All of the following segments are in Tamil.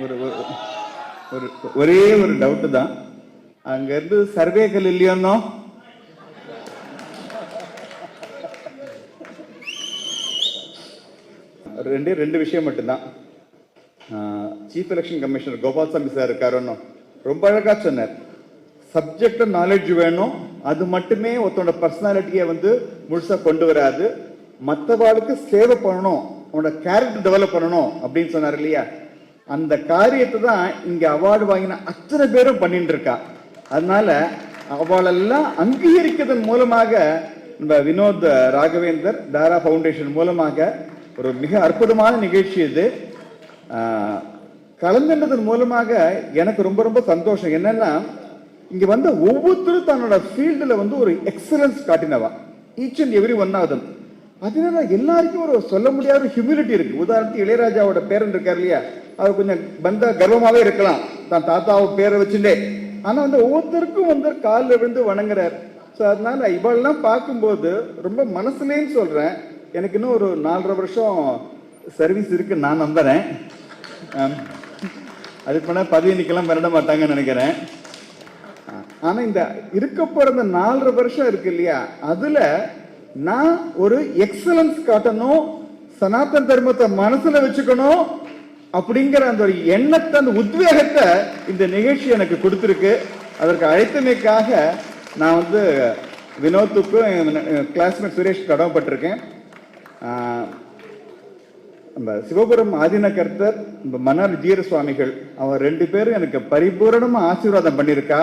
ஒரு ஒரே ஒரு டவுட்டு தான். அங்கேருந்து சர்வேக்கள் இல்லையோன்னோ? ரெண்டு விஷயம் மட்டும்தான். Chief election commissioner Gopalsamy sir இருக்காருன்னு ரொம்ப அழகா சொன்னார். சப்ஜெக்ட் நாலேஜ் வேணும், அது மட்டுமே ஒருத்தோட பர்சனாலிட்டியை முழுசா கொண்டு வராது. மற்றவாளுக்கு சேவை பண்ணணும், அவனோட கேரக்டர் டெவலப் பண்ணணும் அப்படின்னு சொன்னார் இல்லையா? அந்த காரியத்தை தான் இங்க அவார்டு வாங்கின அத்தனை பேரும் பண்ணிட்டு இருக்கா. அதனால அவளெல்லாம் அங்கீகரிக்கிறதன் மூலமாக நம்ம வினோத் ராகவேந்தர் தாரா ஃபவுண்டேஷன் மூலமாக ஒரு மிக அற்புதமான நிகழ்ச்சி இது. கலந்துன்றதன் மூலமாக எனக்கு ரொம்ப ரொம்ப சந்தோஷம். என்னன்னா, இங்க ஒவ்வொருத்தரும் தன்னோட ஃபீல்டுல ஒரு எக்ஸலன்ஸ் காட்டினவா, each and every one of them. அதனால எல்லாருக்கும் ஒரு சொல்ல முடியாத ஒரு ஹியூமிலிட்டி இருக்கு. உதாரணத்துக்கு இளையராஜாவோட பேரன் இருக்கார் இல்லையா, அவர் கொஞ்சம் கர்வமாவே இருக்கலாம் தான் தாத்தாவை பேரை வச்சுட்டே. ஆனா ஒவ்வொருத்தருக்கும் காலில் விழுந்து வணங்குறார். ஸோ அதனால இவெல்லாம் பார்க்கும்போது ரொம்ப மனசுலேன்னு சொல்றேன். எனக்கு இன்னும் ஒரு 4.5 வருஷம் சர்வீஸ் இருக்கு நான் நம்புறேன். அதுக்கு பண்ண பதவி நிக்கலாம் பண்ண மாட்டாங்கன்னு நினைக்கிறேன். ஆனா இந்த இருக்க போற 4.5 வருஷம் இருக்கு இல்லையா, அதுல நான் ஒரு எக்ஸலன்ஸ் காட்டணும், சனாதன தர்மத்தை மனசுல வச்சுக்கணும் அப்படிங்கிற அந்த ஒரு எண்ணத்தை, அந்த உத்வேகத்தை இந்த நிகழ்ச்சி எனக்கு கொடுத்துருக்கு. அதற்கு அழைத்தமைக்காக நான் வினோத்துக்கும் கிளாஸ்மேட் சுரேஷ் கடமைப்பட்டிருக்கேன். நம்ம சிவபுரம் ஆதினகர்த்தர், நம்ம மன்னார் ஜீர சுவாமிகள், அவர் 2 பேரும் எனக்கு பரிபூரணமா ஆசீர்வாதம் பண்ணியிருக்கா.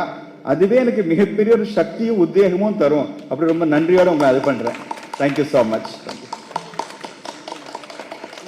அதுவே எனக்கு மிகப்பெரிய ஒரு சக்தியும் உத்வேகமும் தரும். அப்படி ரொம்ப நன்றியோட உங்களை அது பண்றேன். Thank you so much.